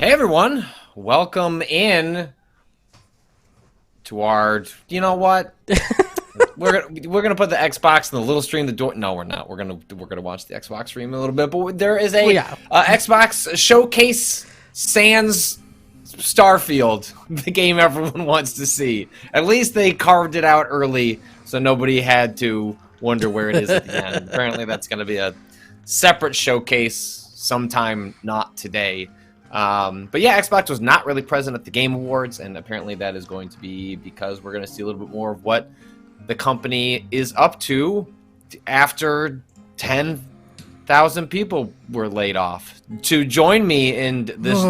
Hey everyone, welcome in to our. You know what? we're gonna put the Xbox in the little stream. The door. No, we're not. We're gonna watch the Xbox stream a little bit. But there is a Xbox showcase sans Starfield, the game everyone wants to see. At least they carved it out early, so nobody had to wonder where it is at the end. Apparently, that's gonna be a separate showcase sometime, not today. But yeah, Xbox was not really present at the Game Awards, and apparently that is going to be because we're going to see a little bit more of what the company is up to after 10,000 people were laid off. To join me in this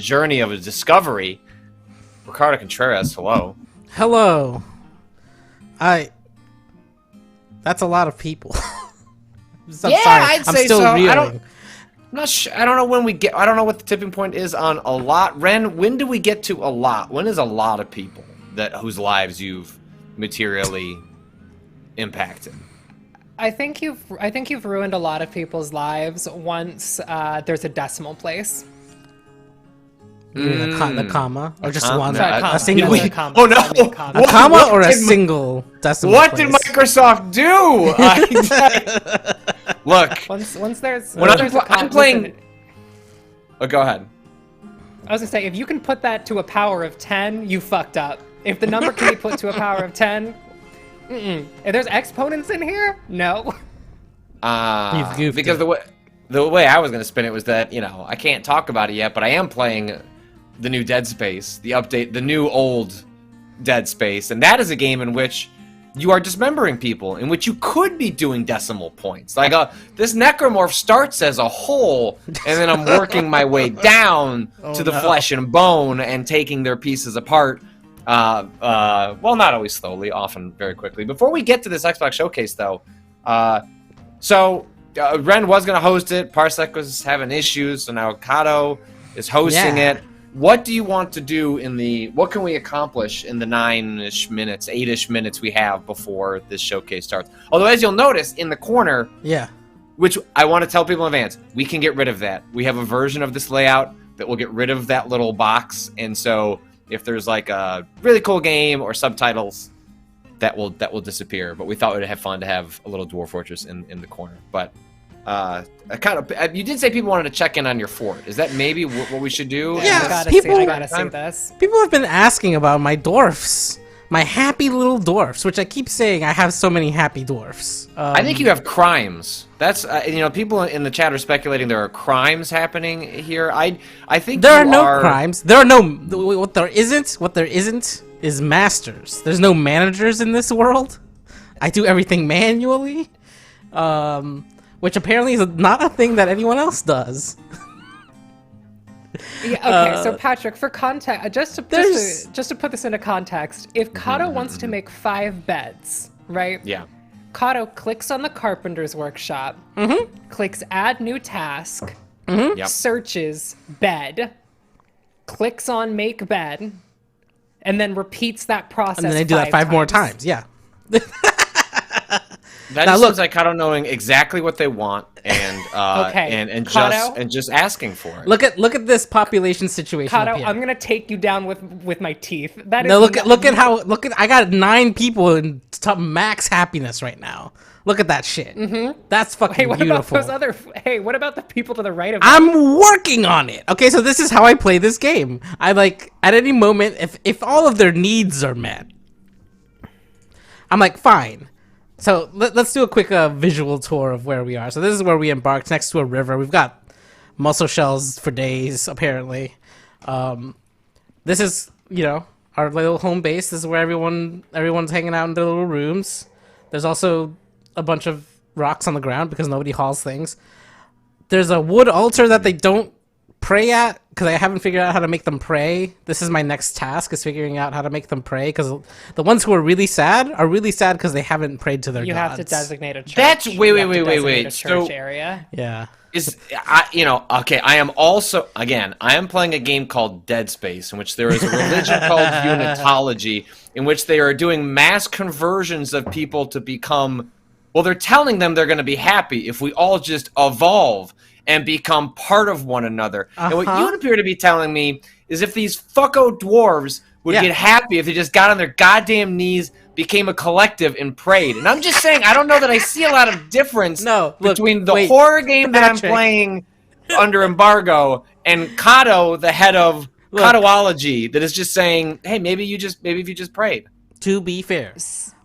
journey of a discovery, Ricardo Contreras, hello. Hello. That's a lot of people. I'm sorry. I'd say still so. Reeling. I'm not sure. I don't know when we get. I don't know what the tipping point is on a lot. Ren, when do we get to a lot? When is a lot of people whose lives you've materially impacted? I think you've ruined a lot of people's lives once there's a decimal place. The comma, or just one? A single. A comma or a single decimal What place? did Microsoft do? Look, once there's I'm playing. Oh, go ahead. I was gonna say, if you can put that to a power of 10, you fucked up. If the number can be put to a power of 10, if there's exponents in here, no. You've goofed because the way I was gonna spin it was that I can't talk about it yet, but I am playing the new Dead Space, the update, the new old Dead Space, and that is a game in which you are dismembering people, in which you could be doing decimal points. Like this necromorph starts as a whole, and then I'm working my way down to the flesh and bone and taking their pieces apart. Well, not always slowly, often very quickly. Before we get to this Xbox showcase, though, Ren was going to host it. Parsec was having issues, so now Cado is hosting it. What do you want to do what can we accomplish in the 8-ish minutes we have before this showcase starts? Although, as you'll notice, in the corner, which I want to tell people in advance, we can get rid of that. We have a version of this layout that will get rid of that little box, and so if there's like a really cool game or subtitles, that will disappear. But we thought it would have fun to have a little Dwarf Fortress in the corner. But you did say people wanted to check in on your fort. Is that maybe what we should do? Yeah, I gotta see this. People have been asking about my dwarfs, my happy little dwarfs, which I keep saying I have so many happy dwarfs. I think you have crimes. That's people in the chat are speculating there are crimes happening here. I think there are no crimes. There are no what there isn't is masters. There's no managers in this world. I do everything manually. Which apparently is not a thing that anyone else does. Yeah, okay, so Patrick, for context, just to put this into context, if Cado wants to make 5 beds, right? Yeah. Cado clicks on the Carpenter's Workshop, clicks Add New Task, searches bed, clicks on Make Bed, and then repeats that process. And then they do that 5 more times. Yeah. That just seems like Cado knowing exactly what they want and just asking for it. Look at this population situation. Cado, I'm gonna take you down with my teeth. That is look at I got 9 people in max happiness right now. Look at that shit. That's fucking beautiful. What about the people to the right of I'm working on it. Okay, so this is how I play this game. I at any moment, if all of their needs are met, I'm like, fine. So let's do a quick visual tour of where we are. So this is where we embarked, next to a river. We've got mussel shells for days, apparently. This is, our little home base. This is where everyone's hanging out in their little rooms. There's also a bunch of rocks on the ground because nobody hauls things. There's a wood altar that they don't pray at because I haven't figured out how to make them pray. This is my next task, is figuring out how to make them pray, because the ones who are really sad because they haven't prayed to their gods. You have to designate a church. That's wait. Church area. Yeah. Okay, I am playing a game called Dead Space, in which there is a religion called Unitology, in which they are doing mass conversions of people to become, well, they're telling them they're going to be happy if we all just evolve. and become part of one another. And what Uh-huh. you appear to be telling me is if these fucko dwarves would Yeah. get happy if they just got on their goddamn knees, became a collective, and prayed. And I'm just saying, I don't know that I see a lot of difference No, look, between the wait, horror game that I'm Patrick. playing under embargo and Cado, the head of Look. Cadoology, that is just saying, hey, maybe if you just prayed. To be fair,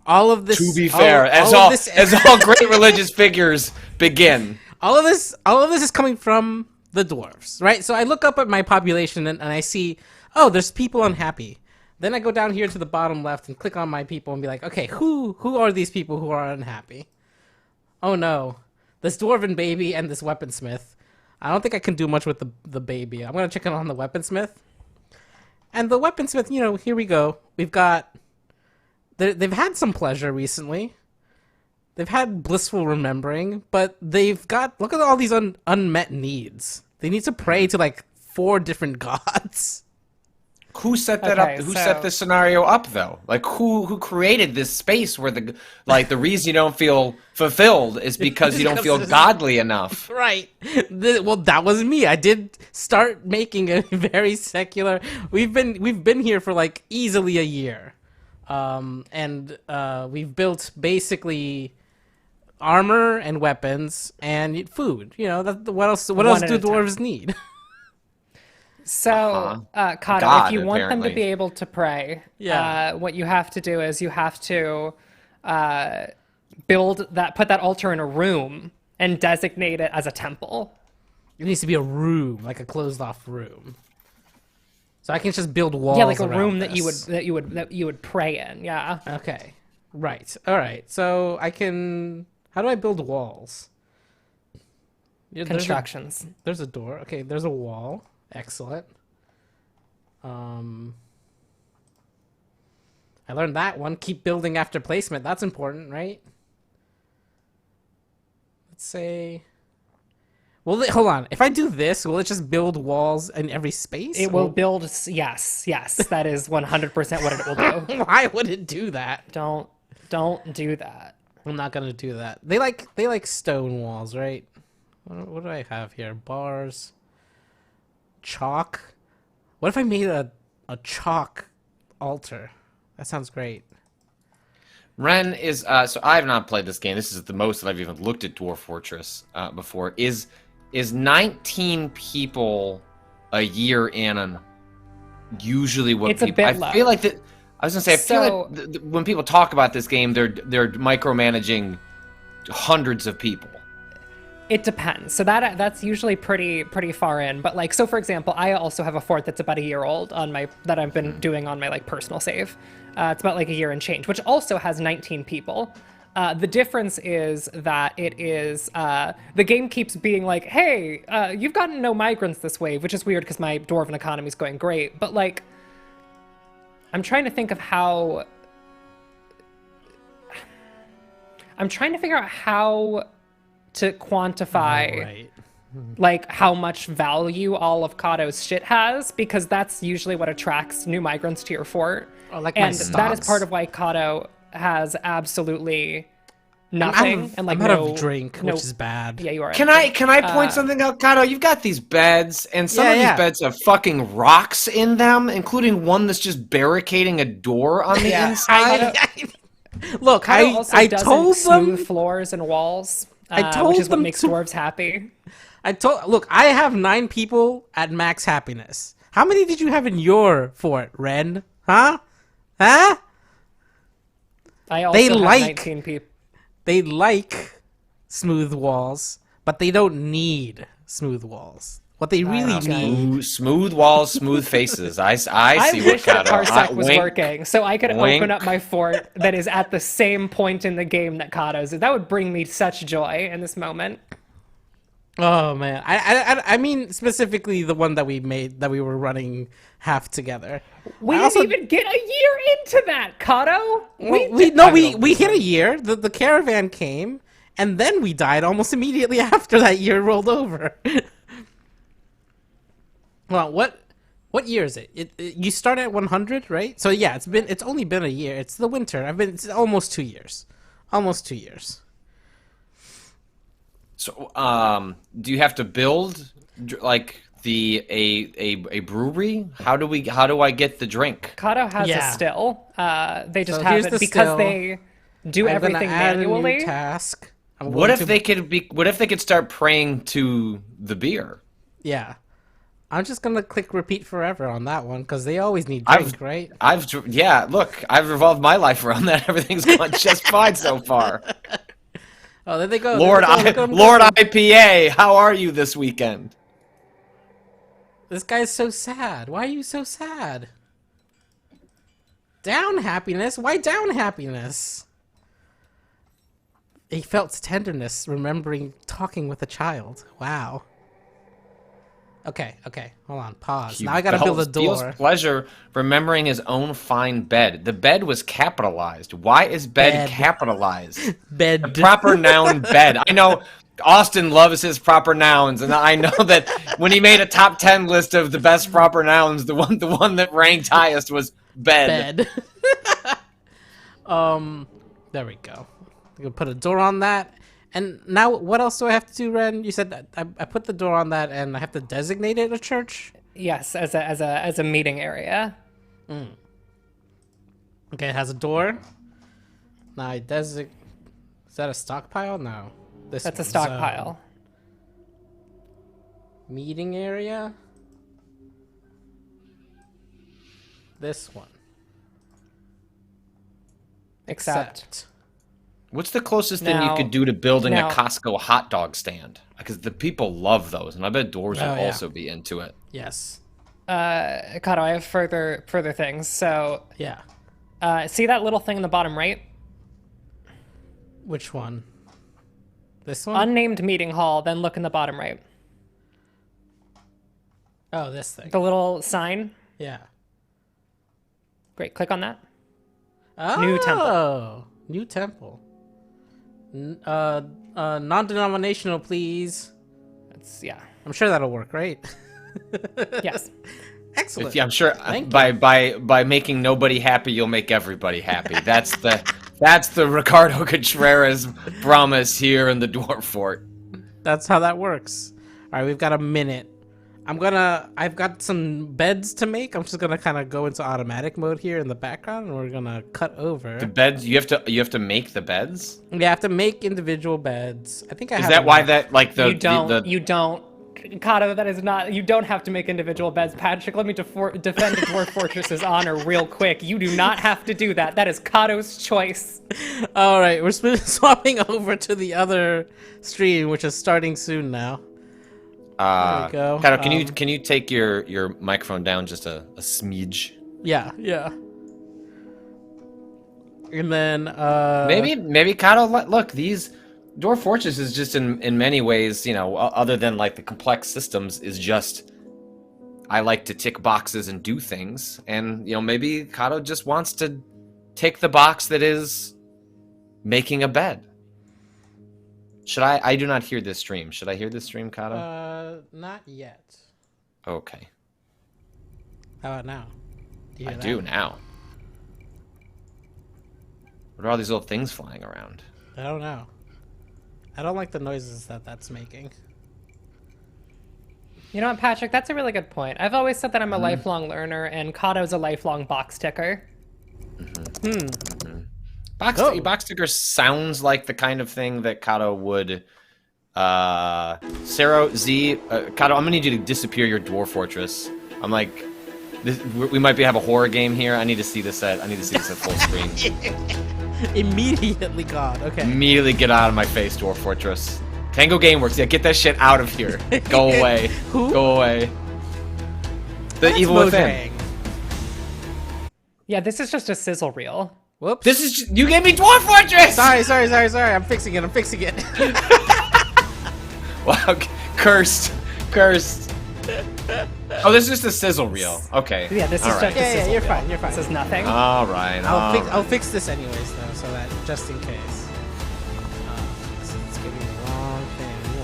all of this. To be fair, as all of this, all great religious figures begin. all of this is coming from the dwarves, right? So I look up at my population and I see, oh, there's people unhappy. Then I go down here to the bottom left and click on my people and be like, okay, who are these people who are unhappy? Oh no, this dwarven baby and this weaponsmith. I don't think I can do much with the baby. I'm gonna check in on the weaponsmith. And the weaponsmith, you know, here we go. We've got. They've had some pleasure recently. They've had blissful remembering, but they've got, look at all these unmet needs. They need to pray to like 4 different gods. Who set that Okay, up? Who so- set this scenario up, though? Like, who created this space where the reason you don't feel fulfilled is because you don't feel godly enough? Right. Well, that wasn't me. I did start making a very secular. We've been here for like easily a year, and we've built basically armor and weapons and food. You know, what else? What else One do at a time. dwarves need? So, Cado, God, if you want them to apparently. be able to pray, Yeah. what you have to do is you have to put that altar in a room and designate it as a temple. It needs to be a room, like a closed-off room. So I can just build walls. Yeah, like a around room that this. you would pray in. Yeah. Okay. Right. All right. So I can. How do I build walls? Yeah, Constructions. There's a door. Okay. There's a wall. Excellent. I learned that one. Keep building after placement. That's important, right? Let's say. Well, hold on. If I do this, will it just build walls in every space? It will build. Yes. That is 100% what it will do. Why would it do that? Don't do that. I'm not gonna do that. They like stone walls, right? What do I have here? Bars. Chalk. What if I made a chalk altar? That sounds great. Ren is so I have not played this game. This is the most that I've even looked at Dwarf Fortress before. Is 19 people a year in usually what It's a people? bit I low. feel like that. I was gonna say I feel So- like when people talk about this game, they're micromanaging hundreds of people. It depends. So that's usually pretty far in. But like, so for example, I also have a fort that's about a year old that I've been doing on my like personal save. It's about like a year and change, which also has 19 people. The difference is that it is the game keeps being like, hey, you've gotten no migrants this wave, which is weird because my dwarven economy is going great. But like, I'm trying to think of how. I'm trying to figure out how to quantify Right. like how much value all of Cado's shit has, because that's usually what attracts new migrants to your fort. Oh, like my And that is stocks. part of why Cado has absolutely I'm nothing out of, and like I'm out no of drink, no- which is bad. Yeah, you are. Can I point something out, Cado? You've got these beds, and some Yeah, of these yeah. beds have fucking rocks in them, including one that's just barricading a door on the Yeah, inside. Look, Cado also I doesn't told smooth them. floors and walls. I told which is what them makes to- dwarves happy. Look, I have 9 people at max happiness. How many did you have in your fort, Ren? Huh? Huh? I also They have like- 19 people. They like smooth walls, but they don't need smooth walls. What they really okay. need. Smooth walls, smooth faces. I see I what wish that Cado. Parsec was wink. working, so I could Wink. open up my fort that is at the same point in the game that Cado's is. That would bring me such joy in this moment. Oh man, I mean specifically the one that we made that we were running half together. We I didn't also- even get a year into that, Cado. We hit a year. The caravan came, and then we died almost immediately after that year rolled over. Well, what year is it? You start at 100, right? So yeah, it's only been a year. It's the winter. It's almost 2 years. Almost 2 years. So, do you have to build like a brewery? How do I get the drink? Cado has Yeah. a still. They just So have here's it the because still. they do I'm gonna everything add manually. a new task. I'm What going if to- they could be? What if they could start praying to the beer? Yeah. I'm just gonna click repeat forever on that one because they always need drink, right? Yeah. Look, I've revolved my life around that. Everything's gone just fine so far. Oh, there they go. Lord, there they go. Look at 'em Lord going. IPA, how are you this weekend? This guy's so sad. Why are you so sad? Down happiness? Why down happiness? He felt tenderness remembering talking with a child. Wow. Okay, hold on. Pause. Now I gotta build a Feels door. pleasure remembering his own fine bed. The bed was capitalized. Why is bed Bed. capitalized? Bed. Proper noun bed. I know Austin loves his proper nouns, and I know that when he made a top 10 list of the best proper nouns, the one that ranked highest was bed. There we go. I'm gonna put a door on that. And now, what else do I have to do, Ren? You said that I put the door on that, and I have to designate it a church. Yes, as a meeting area. Okay, it has a door. Now I designate. Is that a stockpile? No. That's a one's, stockpile. Meeting area. This one. Except. What's the closest thing you Now- could do to building now- a Costco hot dog stand? Because the people love those, and I bet dwarves Oh, would yeah. also be into it. Yes. Cado, I have further things. So, Yeah. see that little thing in the bottom right? Which one? This one? Unnamed meeting hall. Then look in the bottom right. Oh, this thing. The little sign. Yeah. Great. Click on that. Oh, New temple. New temple. Non-denominational, please. Yeah. I'm sure that'll work, right? Yes. Excellent. Yeah, I'm sure Thank by making nobody happy, you'll make everybody happy. That's the Ricardo Contreras promise here in the Dwarf Fort. That's how that works. All right, we've got a minute. I've got some beds to make. I'm just gonna kind of go into automatic mode here in the background, and we're gonna cut over. The beds you have to make the beds. You have to make individual beds. I think I Is have that why enough. that like the You don't. the You don't. Cado, that is not. You don't have to make individual beds. Patrick, let me defend the Dwarf Fortress's honor real quick. You do not have to do that. That is Cado's choice. All right, we're swapping over to the other stream, which is starting soon now. There we go. Cado, can you take your microphone down just a smidge? Yeah. And then Maybe Cado, look, these Dwarf Fortress is just in many ways, other than like the complex systems, is just I like to tick boxes and do things, and maybe Cado just wants to tick the box that is making a bed. Should I do not hear this stream. Should I hear this stream, Cado? not yet. Okay. How about now? Do you I hear do that? now. What are all these little things flying around? I don't know. I don't like the noises that's making. You know what, Patrick? That's a really good point. I've always said that I'm a lifelong learner, and Cado's a lifelong box ticker. Box ticker sounds like the kind of thing that Cado would. Sarah Z, Cado, I'm gonna need you to disappear your Dwarf Fortress. I'm like, we might have a horror game here. I need to see this at full screen. Immediately gone. Okay. Immediately get out of my face, Dwarf Fortress. Tango Gameworks, yeah, get that shit out of here. Go away. Who? Go away. The That's evil within. Mojang. Yeah, this is just a sizzle reel. Whoops. You gave me Dwarf Fortress. Sorry. I'm fixing it. Wow, cursed. Oh, this is just a sizzle reel. Okay. Yeah, this is All just right. a sizzle you're reel. fine. This is nothing. All right. I'll fix this anyways though, so that just in case. So it's giving me the wrong thing. We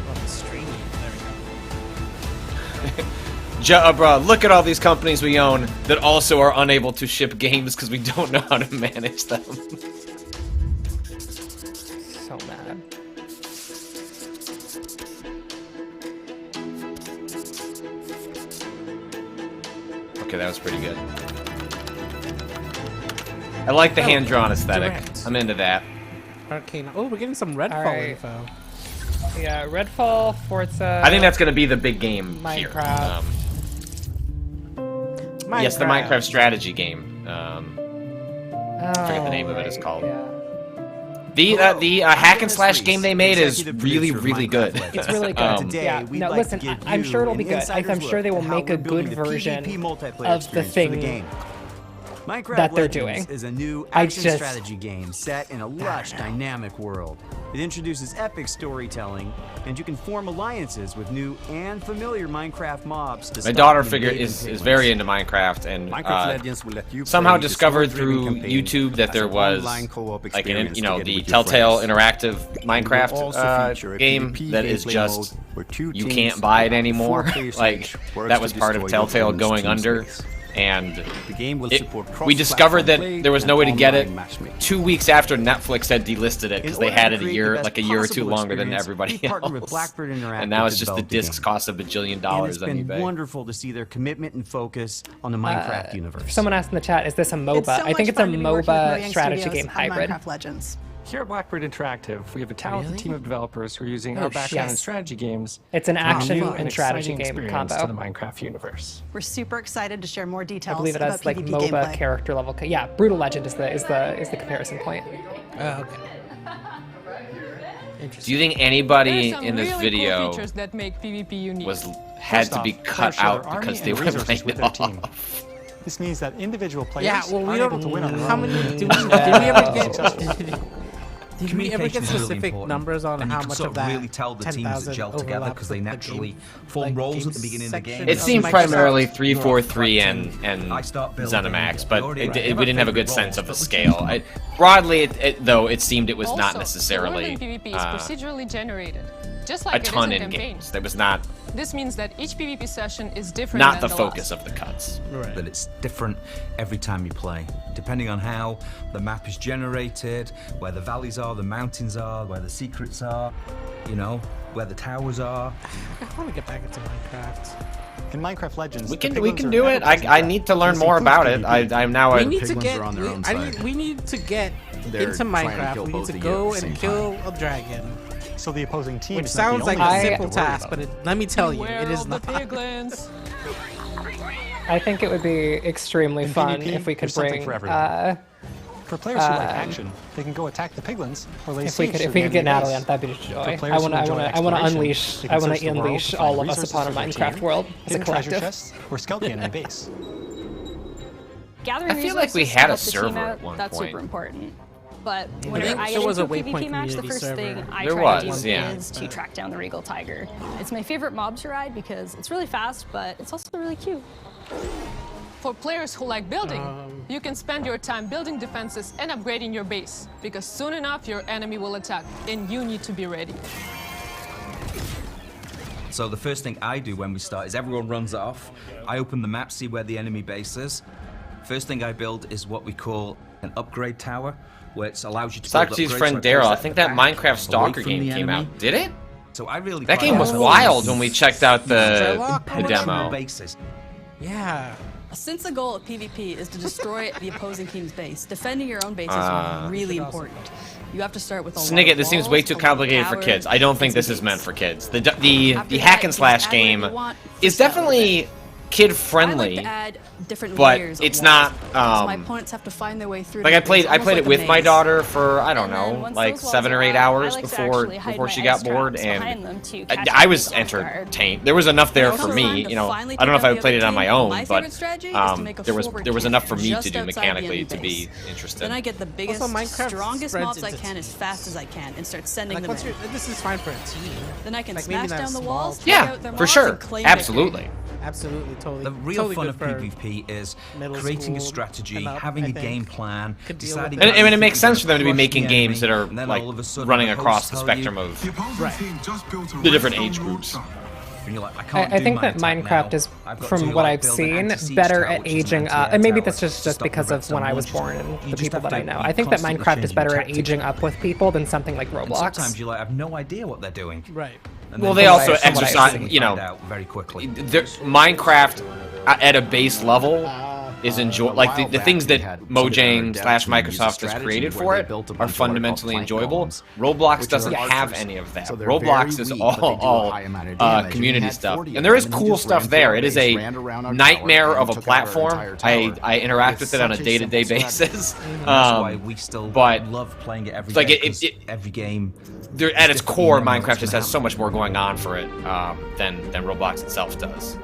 want the streaming. There we go. Bruh, look at all these companies we own that also are unable to ship games because we don't know how to manage them. So mad. Okay, that was pretty good. I like the hand-drawn aesthetic. direct. I'm into that. Arcane. Oh, we're getting some Redfall Alright. info. Yeah, Redfall, Forza. I think that's going to be the big game here. Minecraft. Yes, the Minecraft strategy game. I forget the name of it is called. Yeah. The hack and slash game they made is really, really good. It's really good. Yeah. No, listen, I'm sure it'll be good. I'm sure they will make a good version of the thing Minecraft that they're Legends doing. is a new I action just- strategy game set in a lush, dynamic world. It introduces epic storytelling, and you can form alliances with new and familiar Minecraft mobs. To My stop daughter invading is piglins. very into Minecraft and Minecraft Legends will let you somehow play the discovered story-driven through campaign YouTube that as there an was online co-op like experience the together with your Telltale friends. interactive It will Minecraft also feature a game PvP that is gameplay just mode where two you teams can't buy it of anymore. 4 players Like each works that was to part of destroy your Telltale opponent's going team under. space. And The game will it, support we discovered that cross-platform play there was no and way to get it online matchmaking. 2 weeks after Netflix had delisted it because In they order had to it create the a year or best two possible longer than experience, everybody we partnered with else. Blackbird Interactive And now it's to just the develop the discs game. cost $1 billion And it's on been eBay. wonderful to see their commitment and focus on the Minecraft universe. Someone asked in the chat, is this a MOBA? It's so I think much it's a fun to be working with MOBA Mojang strategy Studios game on hybrid. Minecraft Legends. Here at Blackbird Interactive, we have a talented Really? team of developers who are using Oh, our background in yes. strategy games It's an to bring action new and strategy exciting game experience combo. to the Minecraft universe. We're super excited to share more I details believe it about has like PvP MOBA gameplay. character level. Yeah, Brutal Legend is the comparison point. Oh, okay. Do Interesting. you think anybody There's some in this really video cool features that make PvP unique. had First to be off, cut players share out their army because they and were resources playing with it their team. off? This means that individual players Yeah, well, we aren't don't. able to win on their How own. many? Did we ever get? Successful. Did we ever get Communication is really specific important, numbers on and you how can much sort of that really tell the teams that 10,000 gel together overlaps because they with the naturally game- form like, roles game at the beginning of the game. section It of seemed Microsoft? primarily You're 343 collecting, and I start building, ZeniMax, you're but already we right. didn't have a good Favorite sense of roles, the but we scale. Broadly, it seemed it was also, not the necessarily world in PvP is procedurally generated, just a like it is ton in campaign. games. There was not This means that each PvP session is different not than the the focus last. of the cuts. that it's different every time you play, depending on how the map is generated, where the valleys are, the mountains are, where the secrets are, you know, where the towers are. I want to get back into Minecraft. In Minecraft Legends, We the can piglins are do it. never present I threat. need to learn This more includes about it. PvP. I'm now We a need to piglins get. are on their own side. We need to get They're into trying to Minecraft. kill We need both to of you go at the and same kill a dragon, So the opposing team which is not the sounds like only a thing simple to worry task, about. but let me tell you, Beware it is of not. the piglins. I think it would be extremely In fun PvP, if we could there's something bring for everyone. For players who like action, they can go attack the piglins or lay if we siege could to if we the could get enemy Natalie base. on, that'd be a joy. I players who want to enjoy exploration, unleash they can search the world unleash to all find of us resources upon a for their Minecraft team, world as a hidden treasure collective. chests, or scout the enemy base. Gathering I feel like we resources to had a help the team server out, at one that's point. super important. But think whenever I there get was into a a Waypoint PvP match, the community first server. thing I There try to was, do yeah. is to track down the Regal Tiger. It's my favorite mob to ride because it's really fast, but it's also really cute. For players who like building, Um. you can spend your time building defenses and upgrading your base, because soon enough your enemy will attack, and you need to be ready. So the first thing I do when we start is everyone runs off. I open the map, see where the enemy base is. First thing I build is what we call an upgrade tower, which allows you to build Socrates' upgrades friend so it goes Daryl. I at think the that back, Minecraft away Stalker from game the came enemy. out. Did it? So I really That pride game was myself wild on when we checked out the Sherlock? demo. bases. Yeah. Since the goal of PvP is to destroy the opposing team's base, defending your own base Ah. is really important. You have to start with a lot Snigget, of this seems walls, way too a lot of complicated for towers, kids. I don't think and this some is meant gates. for kids. The After hack that, and you can slash add game whatever you want is for style of it. definitely kid I friendly. like to add different but layers of it's walls, not, so my opponents have to find their way through. like the I played maze, I played it almost with like a my maze. daughter for I don't And then know, once like those walls 7 or are 8 up, hours I like to before actually hide before my she got ice bored, traps and behind them to I, catch I was enemies off guard. entertained. There was enough there I for also me, learned to you know. finally I don't know if take I out the played it other on my team. own, My but favorite strategy is to make a there was forward there was camp enough for me just to do outside the mechanically enemy to be base. interested. Then I get the biggest, Minecraft strongest spreads mobs I into can as fast as I can and start sending Like, them what's in. your? This is fine for a team. Then I can like, maybe smash not down the small walls, team. take Yeah, out their for mobs, sure, and claim victory. absolutely. Absolutely, totally. The real totally fun good of for PvP is middle creating a school strategy, and up, having I a think. game plan, Could deal deciding. with And, that. and it makes sense for them to be Crush making the games that enemy, are and then like all of a sudden running the across hosts the tell spectrum you, of The opposing Right. team just built a the different redstone age groups. launcher. and you're like, I can't I do think my that attack Minecraft now. is, I've got from to, what like, I've build an seen, anti-siege better tower, at which is an aging up. anti-air And maybe tower that's to just stop because the of when I was launchers. born and You the just people have that I to know. be I think that constantly Minecraft is changing better at tactics. aging up with people than something like And Roblox. sometimes you like have no idea what they're doing. Right. And Well, then they you also find exercise, you know, out very quickly. Minecraft at a base level is like the things that Mojang / Microsoft has created for it are fundamentally enjoyable. Roblox doesn't have any of that. Roblox is all community stuff, and there is cool stuff there. It is a nightmare of a platform. I interact with it on a day-to-day basis. That's why we still love playing it every like day, every game. At its core, Minecraft just has so much more going on for it than Roblox itself does.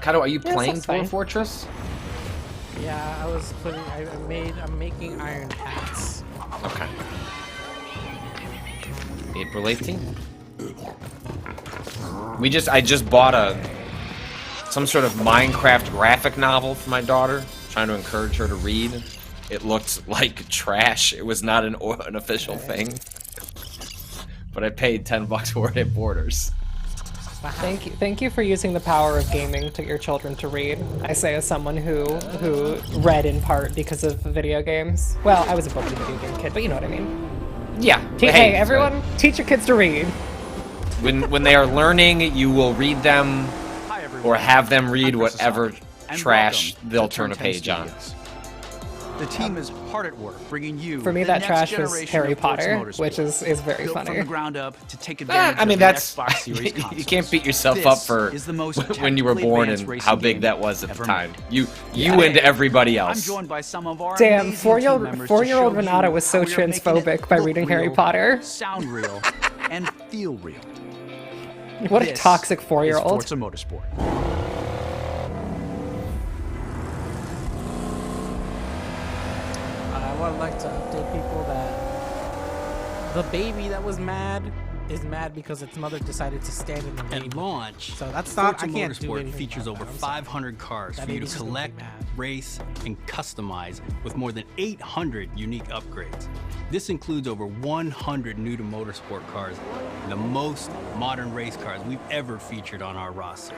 Cado, are you playing Dwarf Fortress? Yeah, I was putting. I'm making iron hats. Okay. April 18th. I just bought some sort of Minecraft graphic novel for my daughter, trying to encourage her to read. It looked like trash. It was not an official thing. But I paid $10 for it at Borders. Thank you for using the power of gaming to get your children to read. I say as someone who read in part because of video games. Well, I was a bulky video game kid, but you know what I mean. Yeah. Hey, everyone, teach your kids to read. When they are learning, you will read them or have them read whatever trash they'll turn a page on. The team is hard at work bringing you. For me, that trash was Harry Potter, which is very built funny. From the ground up to take advantage I mean, of the that's Xbox Series you can't beat yourself This up for is the most when you were born and technically how advanced big racing that was at the ever time. made. You and everybody I'm else. joined by some of our Damn, amazing four-year-old team members to show Renata you was so how we are making it transphobic by look reading Harry real, Potter. Sound real, and feel real. What a This toxic is 4-year-old. Forza Motorsport. I would like to update people that the baby that was mad is mad because its mother decided to stand in the rain. At launch, So that's not. Forza I can't do Motorsport anything features about over that. I'm sorry. 500 cars That for you to baby's just gonna be collect, mad. race, and customize with more than 800 unique upgrades. This includes over 100 new to motorsport cars, the most modern race cars we've ever featured on our roster.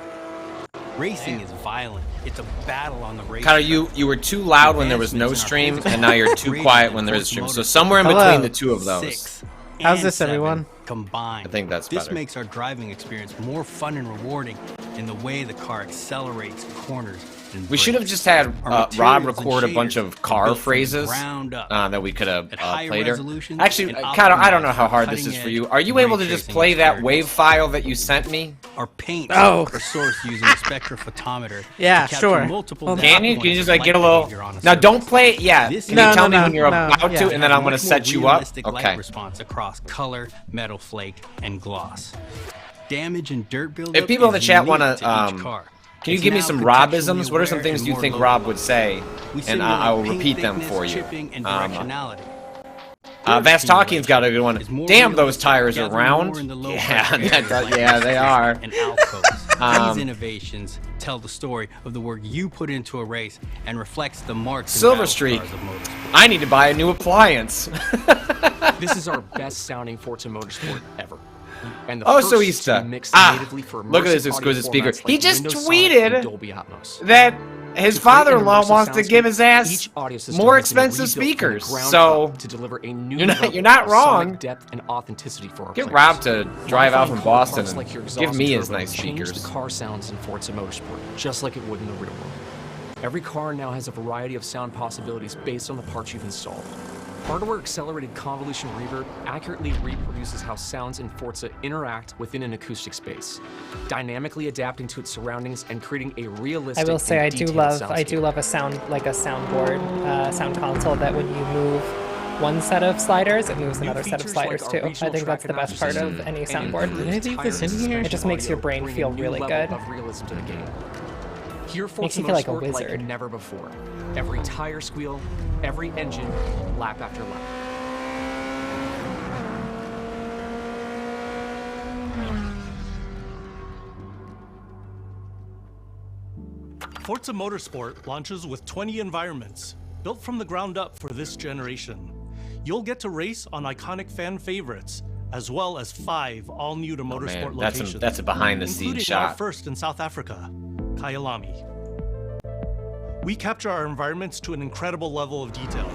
Racing is violent. It's a battle on the race. Cado, you were too loud when there was no stream, and now you're too quiet when there is stream. So somewhere in between the two of those. 6 How's and this, 7 everyone? Combined. I think that's This better. makes our driving experience more fun and rewarding in the way the car accelerates, corners, and We should have brakes. just had Our Rob materials record a and bunch shaders of car built from the phrases ground up. that we could have At high played her. resolutions Actually, and Cado, I don't know how hard this is cutting-edge for you. Are you able to ray just tracing play that experience. WAV file that you sent me? Our paints Oh. are sourced using a spectrophotometer. Yeah, to capture sure. multiple Hold on. data Can you? Can you points just like get a like little? behavior on a Now surface. don't play it yet. This Can is- you tell me No, when you're no, about yeah. to, and then I'm going to Much more set you up? realistic light Okay. response across color, metal flake, and gloss. Damage and dirt buildup. If people in the is chat unique want to to, each car. can you It's give me now some contextually Robisms? What are some aware things and you more think Rob would localized. say? We And simulate I will paint repeat them thickness, for you. chipping, and directionality. Vast Talking's got a good one. Is more Damn, those realistic, tires are gathering more round. in the low Yeah, pressure areas like yeah, they are. and alcoves. Um, These innovations tell the story of the work you put into a race and reflects the marks and Silver battle Streak. scars of motorsport. I need to buy a new appliance. This is our best sounding Forza Motorsport ever. And the Oh, first so he's to mix ah, natively for look at this immersive audio exquisite speaker. formats He like just Windows tweeted Sonic and Dolby Atmos. that his To create an father-in-law immersive wants to give his ass each audio system more has been expensive rebuilt from the speakers. ground So up to deliver a new you're not level of wrong. sonic depth and authenticity for our Get players. Rob to drive out from Modifying Boston parts and like your give exhaust me and his turbo nice change speakers. the car sounds in Forza Motorsport, just like it would in the real world. Every car now has a variety of sound possibilities based on the parts you've installed. Hardware-accelerated convolution reverb accurately reproduces how sounds in Forza interact within an acoustic space, dynamically adapting to its surroundings and creating a realistic. I will say and I do detailed love soundscape. a sound like a soundboard, sound console that when you move one set of sliders, it moves another set of features like sliders our too. I regional think that's the track best part of analysis any and soundboard. improved Did I leave this in tire here? It just makes your audio brain bring feel a new really level good. of realism to the game. Here, Makes Forza you feel like a Motorsport wizard. like never before. Every tire squeal, every engine, lap after lap. Forza Motorsport launches with 20 environments, built from the ground up for this generation. You'll get to race on iconic fan favorites, as well as 5 all-new-to-motorsport locations. That's a behind-the-scenes including shot. our first in South Africa, Kyalami. We capture our environments to an incredible level of detail.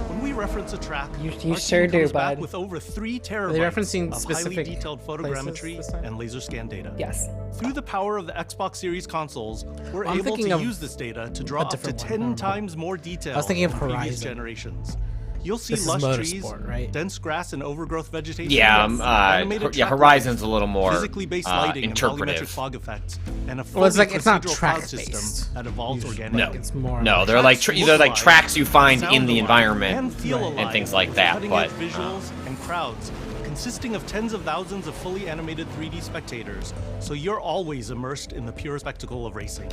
When we reference a track, you our sure team comes do, back bud. with over 3 terabytes Are they referencing of specific highly detailed places photogrammetry this time? and laser scan data. Yes. Through the power of the Xbox Series consoles, we're I'm able thinking to of use this data to draw a up to different 10 one. times more detail I was thinking of than previous Horizon. generations. You'll see This is lush motorsport, trees, right? dense grass and overgrowth vegetation. Yeah, animated yeah. track Horizon's lines, a little more physically based lighting and volumetric interpretive. fog effects, and a Well, it's fully like it's not procedural track cloud system based. that evolves Usually. organically. It's more. No, they're like tracks you find in the environment and feel alive and things like with that. cutting-edge But visuals and crowds consisting of tens of thousands of fully animated 3D spectators, so you're always immersed in the pure spectacle of racing.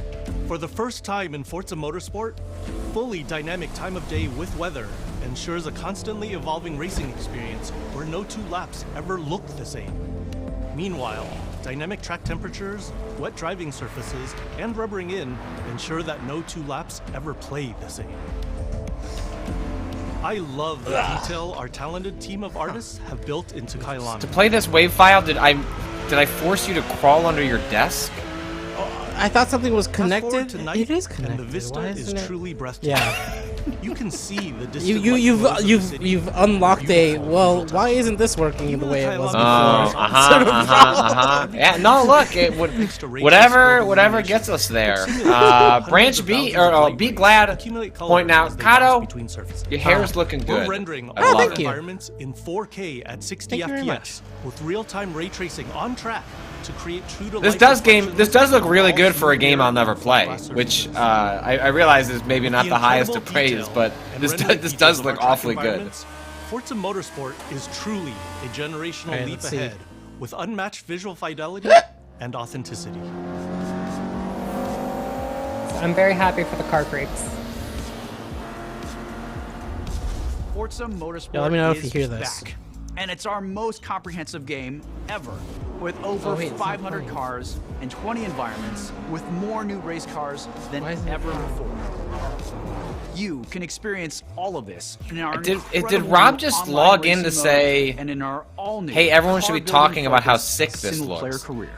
For the first time in Forza Motorsport, fully dynamic time of day with weather ensures a constantly evolving racing experience where no 2 laps ever look the same. Meanwhile, dynamic track temperatures, wet driving surfaces, and rubbering in ensure that no 2 laps ever play the same. I love the detail our talented team of artists have built into Kyalami. to play this wave file, did I force you to crawl under your desk? I thought something was Fast forward connected. to night, It is connected. and the vista Why is isn't it? truly breathtaking. Yeah. You can see the distant light You've flows of the you've city. you've unlocked a well. Why isn't this working the way it was before? Yeah, no, look, whatever gets us there. Branch B or be glad. Pointing out, Cado, your hair is looking We're good. rendering I all love our it. environments in 4K at 60 Thank you very FPS with real-time ray tracing on track to create true to This does look really good for a game I'll never play, which I realize is maybe not the highest of praise, but this does look awfully good. Forza Motorsport is truly a generational Alright, leap let's see. ahead with unmatched visual fidelity and authenticity. I'm very happy for the car freaks. Forza Motorsport Yeah, let me know if is you hear this. back. And it's our most comprehensive game ever, with over Oh, wait, it's not 500 playing. cars and 20 environments, with more new race cars than Why isn't it ever playing? before. You can experience all of this in our Did incredible Rob just online log in racing to mode say, and in our all-new hey, everyone should be car-building talking about how focused sick this single-player looks? career.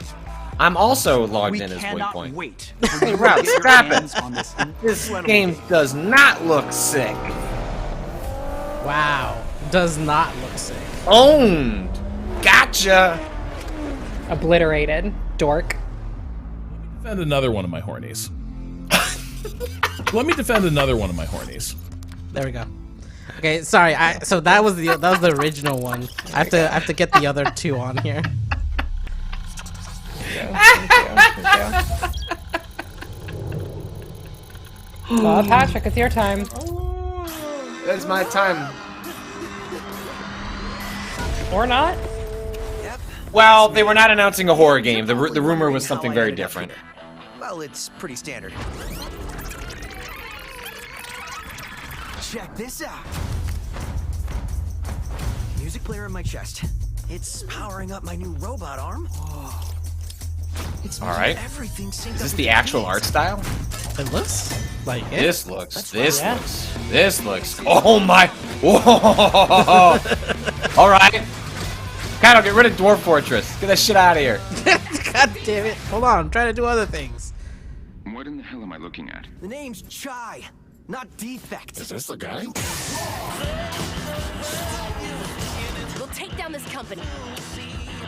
I'm also logged We in as cannot Waypoint. wait. Hey, Rob, stop it. On this This incredible game does not look sick. Wow, does not look sick. Owned. Gotcha. Obliterated. Dork. Defend another one of my hornies. Let me defend another one of my hornies. There we go. Okay, sorry. So that was the original one. I have to get the other 2 on here. Patrick, it's your time. That's my time. Or not? Well, they were not announcing a horror game. The rumor was something very different. Well, it's pretty standard. Check this out. Music player in my chest. It's powering up my new robot arm. Oh. It's All right. Everything synced Is this up the with actual beats. art style? It looks like it. This looks. Oh my! Whoa! All right. Cado, get rid of Dwarf Fortress. Get that shit out of here. God damn it! Hold on, I'm trying to do other things. What in the hell am I looking at? The name's Chai, not Defect. Is this the guy? We'll take down this company.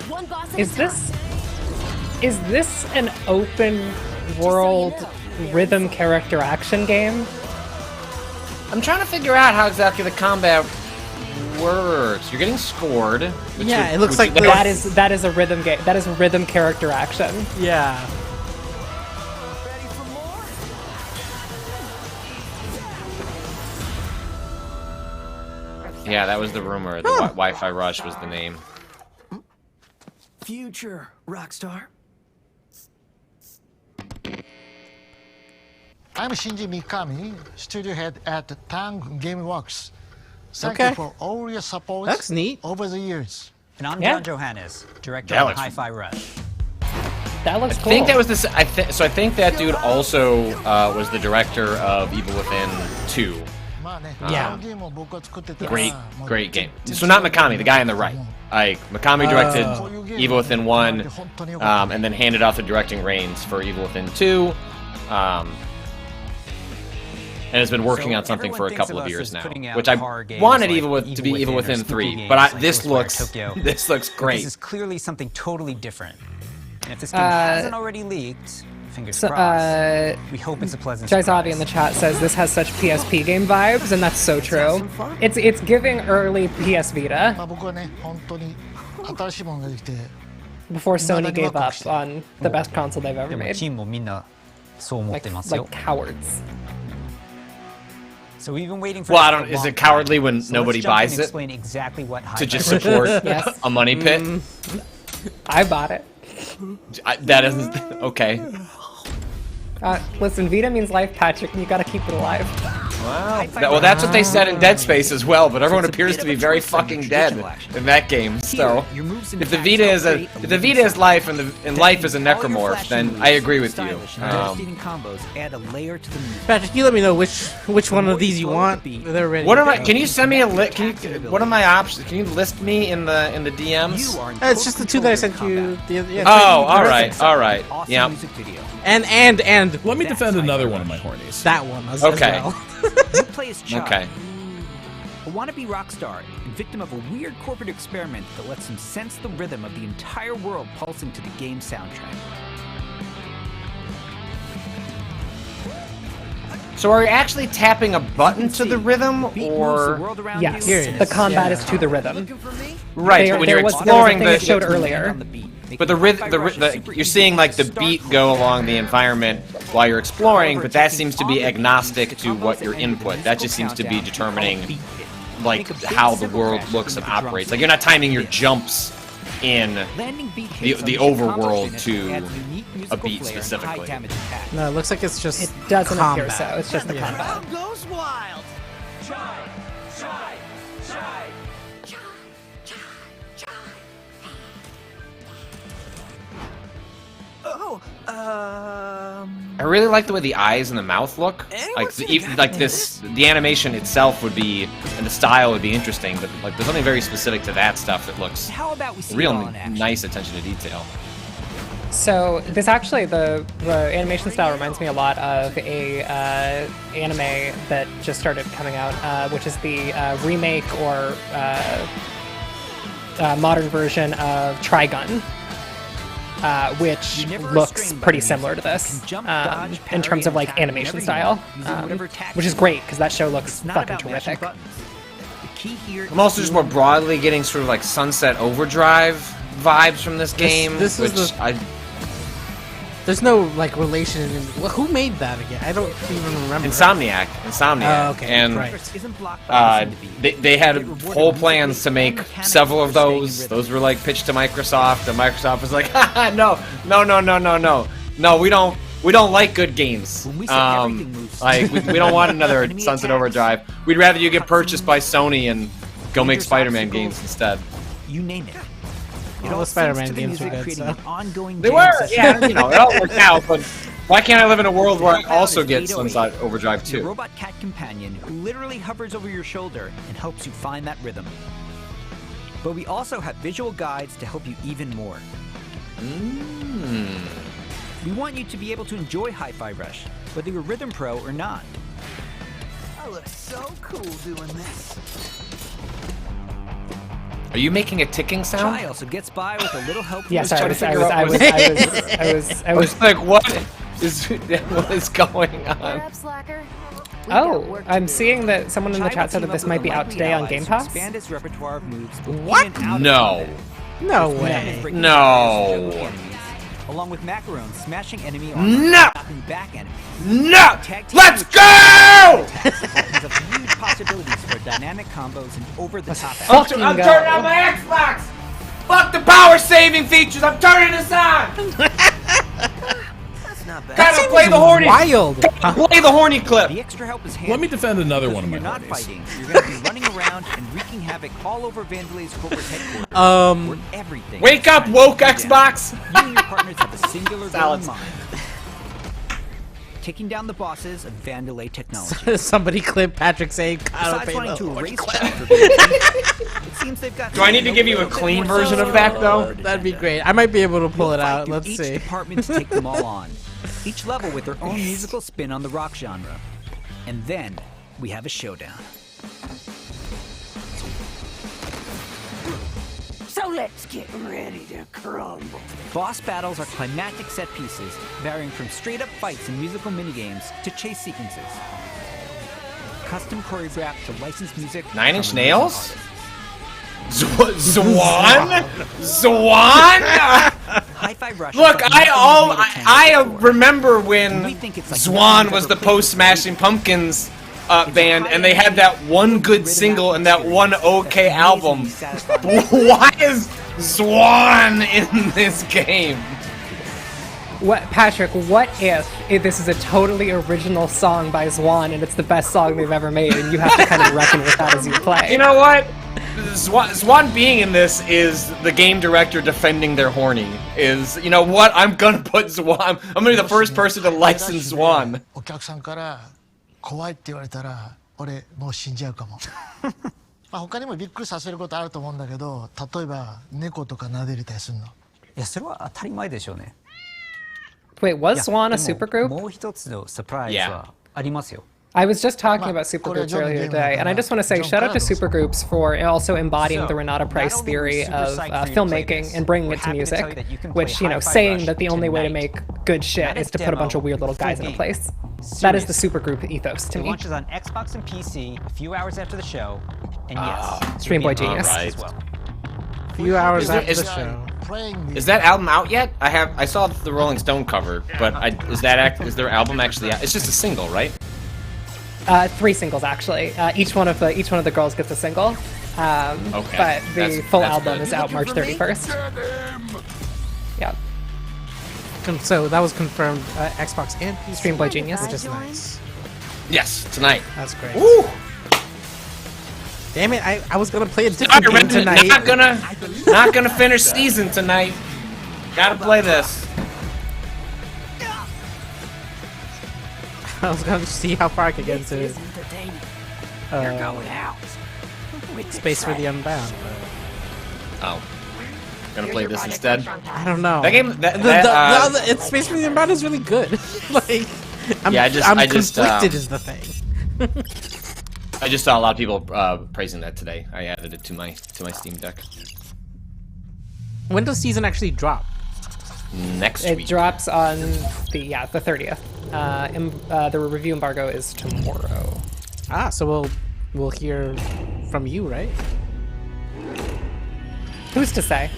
One boss at Is a time. this an open world rhythm character action game? I'm trying to figure out how exactly the combat works. You're getting scored. Yeah, it looks like that is a rhythm game. That is rhythm character action. Yeah. Yeah, that was the rumor. The Wi-Fi Rush was the name. Future Rockstar. I'm Shinji Mikami, studio head at Tang Gameworks. Thank Okay. you for all your support That's neat. over the years. And I'm Yeah. John Johannes, director That of looks- Hi-Fi Rush. That looks I cool. think that was this. I think that dude also was the director of Evil Within 2. Yeah. Great game. So not Mikami, the guy on the right. Like Mikami directed Evil Within 1, and then handed off the directing reins for Evil Within 2. And has been working on something for a couple of years now, which I wanted to be Evil Within 3, but this looks great. This is clearly something totally different. And if this game hasn't already leaked, fingers crossed, we hope it's a pleasant surprise. Jaizavi in the chat says this has such PSP game vibes, and that's so true. It's giving early PS Vita before Sony gave up on the best console they've ever made. Like cowards. So we've been waiting for. Well, I don't. Is it cowardly when nobody buys it? Explain exactly what to just support a money pit. I bought it. That isn't okay. Listen, Vita means life, Patrick, and you gotta keep it alive. Wow. Well, that's what they said in Dead Space as well, but everyone appears to be very fucking dead in that game. So, if the Vita is life and life is a necromorph, then I agree with you. Patrick, you let me know which one of these you want. They're ready. What am I? Can you send me a list? What are my options? Can you list me in the DMs? It's just the two that I sent you. Oh, all right. Yeah. And let me defend another one of my hornies. That one as okay. well. You play as Chad, okay. A wannabe rock star and victim of a weird corporate experiment that lets him sense the rhythm of the entire world pulsing to the game soundtrack. So are you actually tapping a button to the rhythm, or yes, the combat is to the rhythm. Right, when you're exploring the showed earlier. But you're seeing like the beat go along the environment while you're exploring, but that seems to be agnostic to what your input. That just seems to be determining like how the world looks and operates. Like you're not timing your jumps in the overworld to a beat specifically. No, it looks like it's just it doesn't combat. appear so. It's just the combat. Goes wild. I really like the way the eyes and the mouth look. Like the animation itself would be, and the style would be interesting, but like there's something very specific to that stuff that looks real nice attention to detail. So this actually, the animation style reminds me a lot of a anime that just started coming out, which is the remake or modern version of Trigun. Which looks pretty similar to this in terms of like animation style, which is great because that show looks fucking terrific. I'm also just more broadly getting sort of like Sunset Overdrive vibes from this game, There's no like relation. Who made that again? I don't even remember. Insomniac. Oh, okay. And right. they had whole plans to make several of those. Those were like pitched to Microsoft, and Microsoft was like, haha, no, we don't like good games. Like we don't want another Sunset Overdrive. We'd rather you get purchased by Sony and go make Spider-Man games instead. You name it. All the Spider-Man games were good, so. They were, yeah, it all worked out, but why can't I live in a world where I also get Sunset Overdrive too? Your robot cat companion who literally hovers over your shoulder and helps you find that rhythm. But we also have visual guides to help you even more. We want you to be able to enjoy Hi-Fi Rush, whether you're Rhythm Pro or not. I look so cool doing this. Are you making a ticking sound? Chai also gets by with a little help. Yes, I was like, what is going on? Oh, I'm seeing that someone in the chat said that this might be out today on Game Pass. What? No. No way. No. Along with Macaron smashing enemy back enemy. No! Let's go! Huge possibilities for dynamic combos and over-the-top I'm turning on my Xbox! Fuck the power saving features! I'm turning this on! That's not bad. Cado Play the horny. Wild. Play the horny clip. The extra help is handy. Let me defend another one of my When you're not hornies. fighting, you're going to be running around and wreaking havoc all over Vandelay's corporate headquarters. Where everything. Wake up, woke Xbox. You and your partners have a singular goal in Salads. mind. Taking down the bosses of Vandelay Technology. Somebody clip Patrick saying, Besides wanting to erase chat for PvP, it seems they've got. Do I need to give you a clean version of that though? That'd be great. I might be able to pull it out. Through Let's each see. department to take them all on. Each level with their own musical spin on the rock genre. And then we have a showdown. So let's get ready to crumble. Boss battles are climactic set pieces, varying from straight-up fights and musical minigames to chase sequences. Custom choreographed to licensed music. Nine Inch from Nails? amazing Zwan? Zwan? Hi-Fi Rush. Look, I remember when Zwan was the post-Smashing Pumpkins band, and they had that one good single and that one okay album. Why is Zwan in this game? What, Patrick? What if this is a totally original song by Zwan and it's the best song they've ever made, and you have to kind of reckon with that as you play? You know what? Zwan being in this is the game director defending their horny. Is, you know what? I'm gonna put Zwan. I'm gonna be the first person to license Zwan. お客さんから怖いって言われたら俺もう死んじゃうかも。まあ他にもびっくりさせることあると思うんだけど、例えば猫とか撫でれたりするの。いやそれは当たり前でしょうね。 Wait, was Swan a supergroup? もう一つのサプライズはありますよ。 I was just talking about supergroups earlier today, and I just want to say shout out to supergroups for also embodying the Renata Price theory of filmmaking and bringing it to music, which, you know, saying that the only way to make good shit is to put a bunch of weird little guys in a place. That is the supergroup ethos to It me. launches on Xbox and PC a few hours after the show, and yes, Stream Boy it'll be on Genius. as well. A few hours after the is- show. Is that album out yet? I saw the Rolling Stone cover, but is their album actually out? It's just a single, right? 3 singles actually. Each one of the girls gets a single. Okay. But the full that's album good. is out March 31st. Yeah. So that was confirmed Xbox and PC. Stream Boy Genius. Which is nice. Yes, tonight. That's great. Woo! Damn it! I was gonna play a different game tonight. Not gonna finish season tonight. Gotta play this. I was gonna see how far I could get into Space for the Unbound. Oh, gonna play this instead. I don't know. That game. It's Space for the Unbound is really good. Like, I'm just conflicted is the thing. I just saw a lot of people praising that today. I added it to my Steam Deck. When does season actually drop? Next It week. drops on the 30th. The review embargo is tomorrow. Ah, so we'll hear from you, right? Who's to say?